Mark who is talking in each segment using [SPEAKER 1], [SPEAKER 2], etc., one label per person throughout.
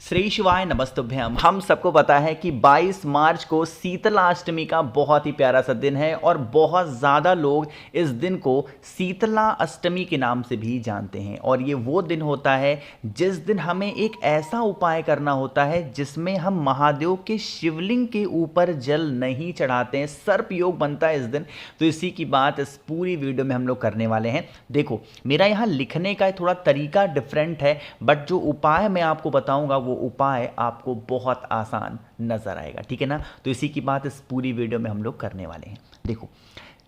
[SPEAKER 1] श्री शिवाय नमस्तुभ्यम। हम सबको पता है कि 22 मार्च को शीतला अष्टमी का बहुत ही प्यारा सा दिन है और बहुत ज़्यादा लोग इस दिन को शीतला अष्टमी के नाम से भी जानते हैं। और ये वो दिन होता है जिस दिन हमें एक ऐसा उपाय करना होता है जिसमें हम महादेव के शिवलिंग के ऊपर जल नहीं चढ़ाते हैं, सर्प योग बनता है इस दिन। तो इसी की बात इस पूरी वीडियो में हम लोग करने वाले हैं। देखो, मेरा यहाँ लिखने का थोड़ा तरीका डिफरेंट है, बट जो उपाय मैं आपको बताऊंगा वो उपाय आपको बहुत आसान नजर आएगा, ठीक है ना। तो इसी की बात इस पूरी वीडियो में हम लोग करने वाले हैं। देखो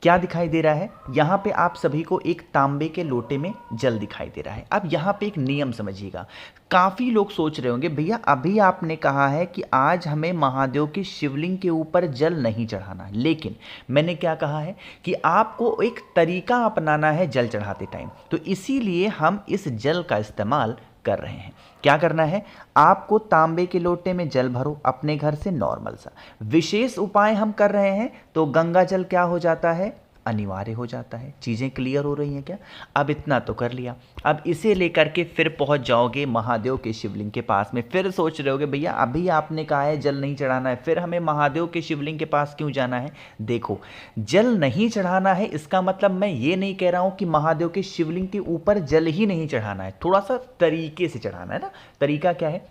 [SPEAKER 1] क्या दिखाई दे रहा है, यहाँ पे आप सभी को एक तांबे के लोटे में जल दिखाई दे रहा है। अब यहाँ पे एक नियम समझिएगा। काफ़ी लोग सोच रहे होंगे भैया अभी आपने कहा है कि आज हमें महादेव के शिवलिंग के ऊपर जल नहीं चढ़ाना, लेकिन मैंने क्या कहा है कि आपको एक तरीका अपनाना है जल चढ़ाते टाइम। तो इसीलिए हम इस जल का इस्तेमाल कर रहे हैं। क्या करना है, आपको तांबे के लोटे में जल भरो अपने घर से नॉर्मल सा। विशेष उपाय हम कर रहे हैं तो गंगा जल क्या हो जाता है, अनिवार्य हो जाता है। चीज़ें क्लियर हो रही हैं क्या? अब इतना तो कर लिया। अब इसे लेकर के फिर पहुंच जाओगे महादेव के शिवलिंग के पास में। फिर सोच रहे होगे भैया अभी आपने कहा है जल नहीं चढ़ाना है, फिर हमें महादेव के शिवलिंग के पास क्यों जाना है? देखो, जल नहीं चढ़ाना है इसका मतलब मैं ये नहीं कह रहा हूं कि महादेव के शिवलिंग के ऊपर जल ही नहीं चढ़ाना है, थोड़ा सा तरीके से चढ़ाना है ना। तरीका क्या है,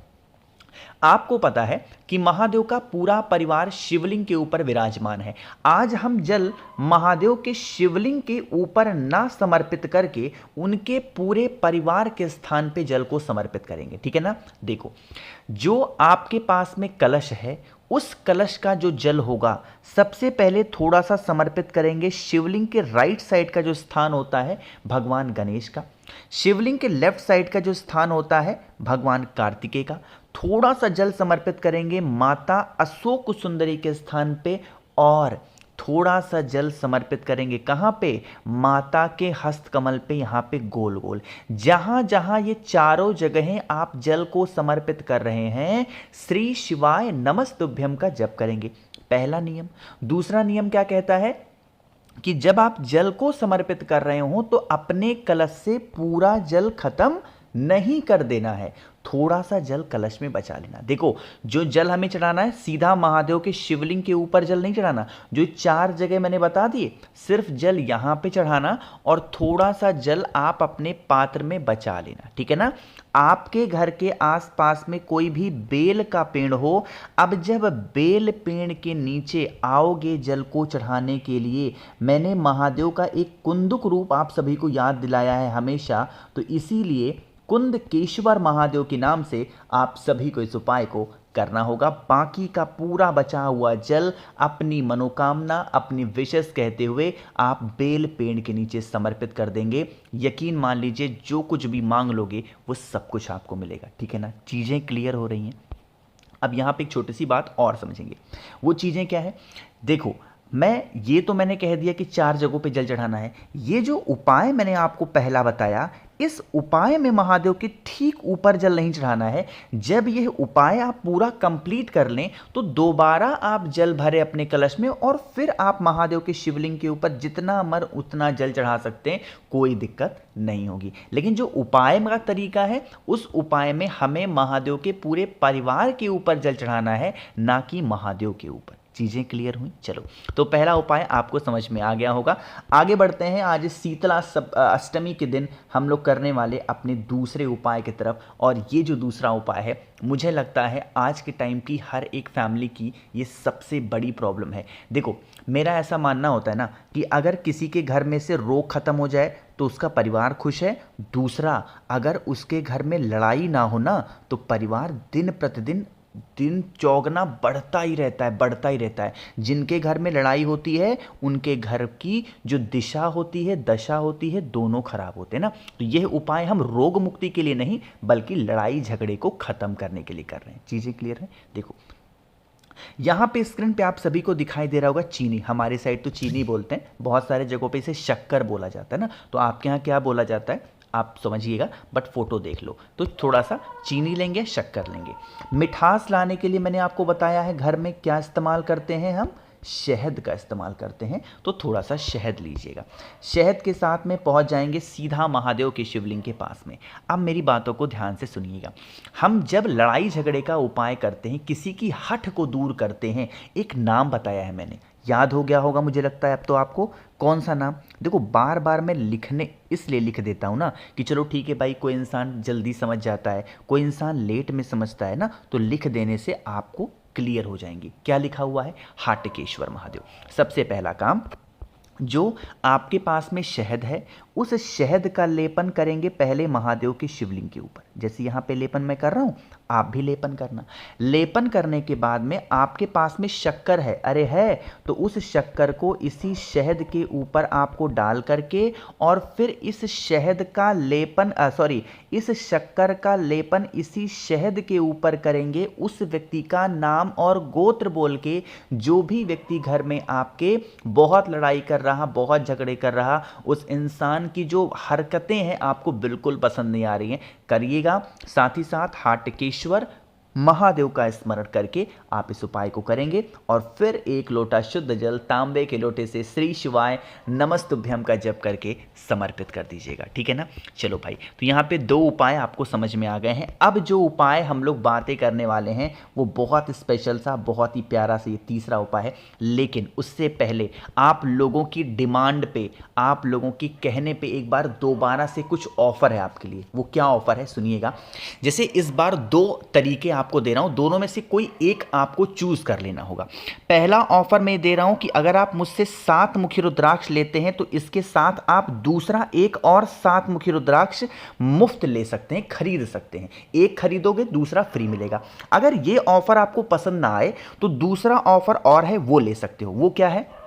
[SPEAKER 1] आपको पता है कि महादेव का पूरा परिवार शिवलिंग के ऊपर विराजमान है। आज हम जल महादेव के शिवलिंग के ऊपर ना समर्पित करके उनके पूरे परिवार के स्थान पे जल को समर्पित करेंगे, ठीक है ना। देखो, जो आपके पास में कलश है उस कलश का जो जल होगा सबसे पहले थोड़ा सा समर्पित करेंगे शिवलिंग के राइट साइड का जो स्थान होता है भगवान गणेश का, शिवलिंग के लेफ्ट साइड का जो स्थान होता है भगवान कार्तिकेय का। थोड़ा सा जल समर्पित करेंगे माता अशोक सुंदरी के स्थान पे, और थोड़ा सा जल समर्पित करेंगे कहाँ पे, माता के हस्त कमल पे, यहाँ पे गोल गोल। जहाँ जहाँ ये चारों जगहें आप जल को समर्पित कर रहे हैं श्री शिवाय नमस्तुभ्यम का जप करेंगे। पहला नियम। दूसरा नियम क्या कहता है कि जब आप जल को समर्पित कर रहे हो तो अपने कलश से पूरा जल खत्म नहीं कर देना है, थोड़ा सा जल कलश में बचा लेना। देखो, जो जल हमें चढ़ाना है सीधा महादेव के शिवलिंग के ऊपर जल नहीं चढ़ाना। जो 4 जगह मैंने बता दिए, सिर्फ जल यहाँ पे चढ़ाना और थोड़ा सा जल आप अपने पात्र में बचा लेना, ठीक है ना। आपके घर के आसपास में कोई भी बेल का पेड़ हो, अब जब बेल पेड़ के नीचे आओगे जल को चढ़ाने के लिए, मैंने महादेव का एक कुंदुक रूप आप सभी को याद दिलाया है हमेशा, तो इसीलिए कुंदकेश्वर महादेव के नाम से आप सभी को इस उपाय को करना होगा। बाकी का पूरा बचा हुआ जल अपनी मनोकामना, अपनी विशेष कहते हुए आप बेल पेड़ के नीचे समर्पित कर देंगे। यकीन मान लीजिए जो कुछ भी मांग लोगे वो सब कुछ आपको मिलेगा, ठीक है ना। चीज़ें क्लियर हो रही हैं। अब यहाँ पे एक छोटी सी बात और समझेंगे। वो चीज़ें क्या है, देखो मैंने कह दिया कि 4 जगहों पे जल चढ़ाना है। ये जो उपाय मैंने आपको पहला बताया, इस उपाय में महादेव के ठीक ऊपर जल नहीं चढ़ाना है। जब यह उपाय आप पूरा कंप्लीट कर लें तो दोबारा आप जल भरे अपने कलश में और फिर आप महादेव के शिवलिंग के ऊपर जितना मन उतना जल चढ़ा सकते हैं, कोई दिक्कत नहीं होगी। लेकिन जो उपाय का तरीका है उस उपाय में हमें महादेव के पूरे परिवार के ऊपर जल चढ़ाना है, ना कि महादेव के ऊपर। चीज़ें क्लियर हुई? चलो, तो पहला उपाय आपको समझ में आ गया होगा। आगे बढ़ते हैं। आज शीतला अष्टमी के दिन हम लोग करने वाले अपने दूसरे उपाय की तरफ, और ये जो दूसरा उपाय है मुझे लगता है आज के टाइम की हर एक फैमिली की ये सबसे बड़ी प्रॉब्लम है। देखो, मेरा ऐसा मानना होता है ना कि अगर किसी के घर में से रोग खत्म हो जाए तो उसका परिवार खुश है। दूसरा, अगर उसके घर में लड़ाई ना हो ना तो परिवार दिन प्रतिदिन दिन चौगना बढ़ता ही रहता है। जिनके घर में लड़ाई होती है उनके घर की जो दिशा होती है, दशा होती है, दोनों खराब होते हैं ना। तो यह उपाय हम रोग मुक्ति के लिए नहीं बल्कि लड़ाई झगड़े को खत्म करने के लिए कर रहे हैं। चीजें क्लियर है? देखो, यहाँ पे स्क्रीन पे आप सभी को दिखाई दे रहा होगा चीनी। हमारे साइड तो चीनी बोलते हैं, बहुत सारे जगहों पे इसे शक्कर बोला जाता है ना। तो आपके यहाँ क्या बोला जाता है आप समझिएगा, बट फोटो देख लो। तो थोड़ा सा चीनी लेंगे, शक्कर लेंगे। मिठास लाने के लिए मैंने आपको बताया है घर में क्या इस्तेमाल करते हैं हम, शहद का इस्तेमाल करते हैं, तो थोड़ा सा शहद लीजिएगा। शहद के साथ में पहुंच जाएंगे सीधा महादेव के शिवलिंग के पास में। अब मेरी बातों को ध्यान से सुनिएगा। हम जब लड़ाई झगड़े का उपाय करते हैं, किसी की हठ को दूर करते हैं, एक नाम बताया है मैंने, याद हो गया होगा मुझे लगता है अब तो आपको। कौन सा नाम? देखो बार बार मैं लिखने इसलिए लिख देता हूँ ना कि चलो ठीक है भाई, कोई इंसान जल्दी समझ जाता है, कोई इंसान लेट में समझता है ना, तो लिख देने से आपको क्लियर हो जाएंगी। क्या लिखा हुआ है? हाटकेश्वर महादेव। सबसे पहला काम, जो आपके पास में शहद है, उस शहद का लेपन करेंगे पहले महादेव के शिवलिंग के ऊपर। जैसे यहाँ पे लेपन मैं कर रहा हूँ, आप भी लेपन करना। लेपन करने के बाद में आपके पास में शक्कर है, अरे है, तो उस शक्कर को इसी शहद के ऊपर आपको डाल करके और फिर इस शहद का लेपन इस शक्कर का लेपन इसी शहद के ऊपर करेंगे। उस व्यक्ति का नाम और गोत्र बोल के, जो भी व्यक्ति घर में आपके बहुत लड़ाई कर रहा, बहुत झगड़े कर रहा, उस इंसान की जो हरकतें हैं आपको बिल्कुल पसंद नहीं आ रही हैं, करिएगा। साथ ही साथ हाटकेश्वर महादेव का स्मरण करके आप इस उपाय को करेंगे और फिर एक लोटा शुद्ध जल तांबे के लोटे से श्री शिवाय नमस्तुभ्यम का जप करके समर्पित कर दीजिएगा। ठीक है ना? चलो भाई, तो यहाँ पे 2 उपाय आपको समझ में आ गए हैं। अब जो उपाय हम लोग बातें करने वाले हैं वो बहुत स्पेशल सा, बहुत ही प्यारा सा, ये तीसरा उपाय है। लेकिन उससे पहले आप लोगों की डिमांड पे, आप लोगों की कहने पे एक बार दोबारा से कुछ ऑफर है आपके लिए। वो क्या ऑफर है सुनिएगा। जैसे इस बार 2 तरीके आपको दे रहा हूं, दोनों में से कोई एक आपको चूज कर लेना होगा। पहला ऑफर मैं दे रहा हूं कि अगर आप मुझसे 7 मुखी रुद्राक्ष लेते हैं तो इसके साथ आप दूसरा एक और 7 मुखी रुद्राक्ष मुफ्त ले सकते हैं, खरीद सकते हैं। एक खरीदोगे दूसरा फ्री मिलेगा। अगर ये ऑफर आपको पसंद ना आए तो दूसरा ऑफर और है, वो ले सकते हो। वो क्या है?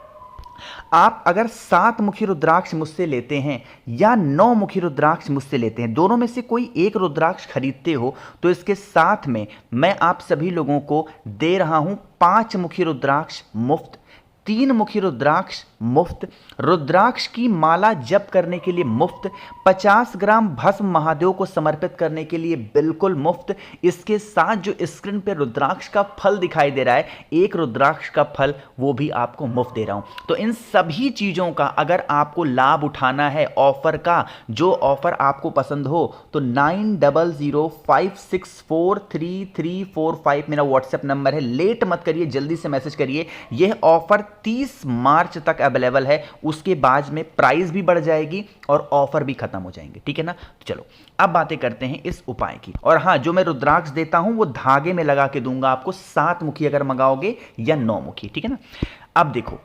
[SPEAKER 1] आप अगर 7 मुखी रुद्राक्ष मुझसे लेते हैं या 9 मुखी रुद्राक्ष मुझसे लेते हैं, दोनों में से कोई एक रुद्राक्ष खरीदते हो, तो इसके साथ में मैं आप सभी लोगों को दे रहा हूं 5 मुखी रुद्राक्ष मुफ्त, 3 मुखी रुद्राक्ष मुफ्त, रुद्राक्ष की माला जप करने के लिए मुफ्त, 50 ग्राम भस्म महादेव को समर्पित करने के लिए बिल्कुल मुफ्त। इसके साथ जो स्क्रीन पे रुद्राक्ष का फल दिखाई दे रहा है, एक रुद्राक्ष का फल, वो भी आपको मुफ्त दे रहा हूं। तो इन सभी चीजों का अगर आपको लाभ उठाना है, ऑफर का, जो ऑफर आपको पसंद हो, तो 9005643345 मेरा व्हाट्सएप नंबर है। लेट मत करिए, जल्दी से मैसेज करिए। यह ऑफर 30 मार्च तक अवेलेबल है। उसके बाद में प्राइस भी बढ़ जाएगी और ऑफर भी खत्म हो जाएंगे। ठीक है ना? तो चलो अब बातें करते हैं इस उपाय की। और हाँ, जो मैं रुद्राक्ष देता हूं वो धागे में लगा के दूंगा आपको, 7 मुखी अगर मंगाओगे या 9 मुखी। ठीक है ना? अब देखो,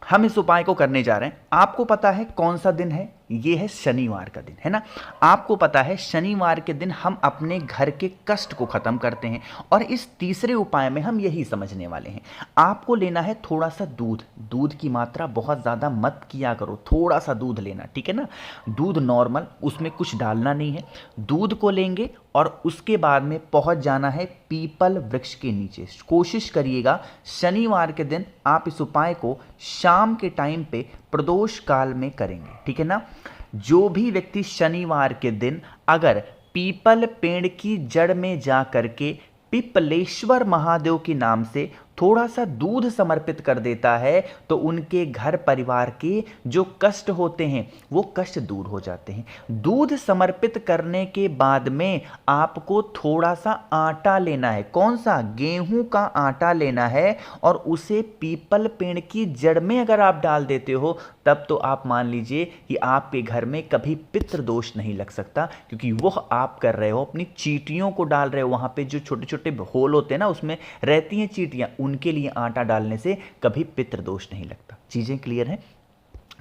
[SPEAKER 1] हम इस उपाय को करने जा रहे हैं। आपको पता है कौन सा दिन है? ये है शनिवार का दिन, है ना? आपको पता है शनिवार के दिन हम अपने घर के कष्ट को खत्म करते हैं। और इस तीसरे उपाय में हम यही समझने वाले हैं। आपको लेना है थोड़ा सा दूध। दूध की मात्रा बहुत ज़्यादा मत किया करो, थोड़ा सा दूध लेना, ठीक है ना? दूध नॉर्मल, उसमें कुछ डालना नहीं है। दूध को लेंगे और उसके बाद में पहुंच जाना है पीपल वृक्ष के नीचे। कोशिश करिएगा शनिवार के दिन आप इस उपाय को शाम के टाइम पे प्रदोष काल में करेंगे। ठीक है ना? जो भी व्यक्ति शनिवार के दिन अगर पीपल पेड़ की जड़ में जा करके पिपलेश्वर महादेव के नाम से थोड़ा सा दूध समर्पित कर देता है, तो उनके घर परिवार के जो कष्ट होते हैं वो कष्ट दूर हो जाते हैं। दूध समर्पित करने के बाद में आपको थोड़ा सा आटा लेना है। कौन सा? गेहूं का आटा लेना है और उसे पीपल पेड़ की जड़ में अगर आप डाल देते हो, तब तो आप मान लीजिए कि आपके घर में कभी पितृदोष नहीं लग सकता, क्योंकि वह आप कर रहे हो, अपनी चींटियों को डाल रहे हो। वहां पे जो छोटे छोटे होल होते हैं ना, उसमें रहती हैं चींटियां, उनके लिए आटा डालने से कभी पितृदोष नहीं लगता। चीजें क्लियर हैं?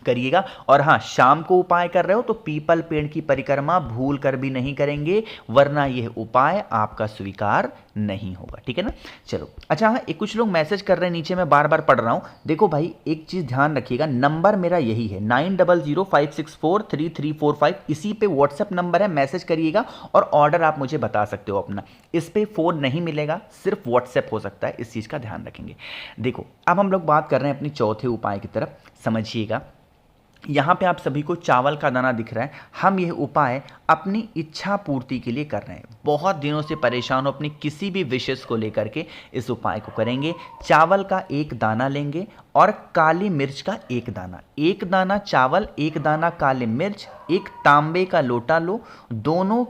[SPEAKER 1] करिएगा। और हाँ, शाम को उपाय कर रहे हो तो पीपल पेड़ की परिक्रमा भूल कर भी नहीं करेंगे, वरना यह उपाय आपका स्वीकार नहीं होगा। ठीक है ना? चलो, अच्छा हाँ, एक कुछ लोग मैसेज कर रहे हैं नीचे, मैं बार बार पढ़ रहा हूं। देखो भाई, एक चीज ध्यान रखिएगा, नंबर मेरा यही है 9005643345। इसी पे व्हाट्सएप नंबर है, मैसेज करिएगा और ऑर्डर आप मुझे बता सकते हो अपना। इस पे फोन नहीं मिलेगा, सिर्फ व्हाट्सएप हो सकता है, इस चीज का ध्यान रखेंगे। देखो, अब हम लोग बात कर रहे हैं अपनी चौथे उपाय की तरफ, समझिएगा। यहाँ पे आप सभी को चावल का दाना दिख रहा है। हम यह उपाय अपनी इच्छा पूर्ति के लिए कर रहे हैं। बहुत दिनों से परेशान हो अपनी किसी भी विशेष को लेकर के इस उपाय को करेंगे। चावल का एक दाना लेंगे और काली मिर्च का एक दाना, एक दाना चावल, एक दाना काली मिर्च, एक तांबे का लोटा लो। दोनों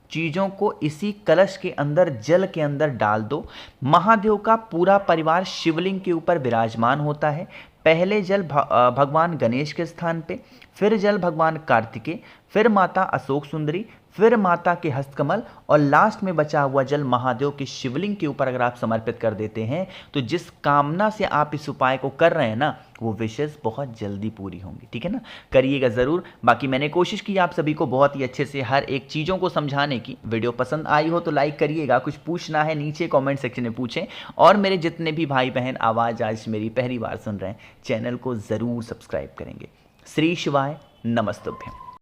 [SPEAKER 1] चीज़ों को इसी कलश के अंदर, जल के अंदर डाल दो। महादेव का पूरा परिवार शिवलिंग के ऊपर विराजमान होता है। पहले जल भगवान गणेश के स्थान पे, फिर जल भगवान कार्तिकेय, फिर माता अशोक सुंदरी, फिर माता के हस्तकमल और लास्ट में बचा हुआ जल महादेव के शिवलिंग के ऊपर अगर आप समर्पित कर देते हैं तो जिस कामना से आप इस उपाय को कर रहे हैं ना, वो विशेष बहुत जल्दी पूरी होंगी। ठीक है ना, करिएगा ज़रूर। बाकी मैंने कोशिश की आप सभी को बहुत ही अच्छे से हर एक चीज़ों को समझाने की। वीडियो पसंद आई हो तो लाइक करिएगा, कुछ पूछना है नीचे कमेंट सेक्शन में पूछें, और मेरे जितने भी भाई बहन आवाज़ आज मेरी पहली बार सुन रहे हैं, चैनल को ज़रूर सब्सक्राइब करेंगे। श्री शिवाय नमस्तुभ्यम।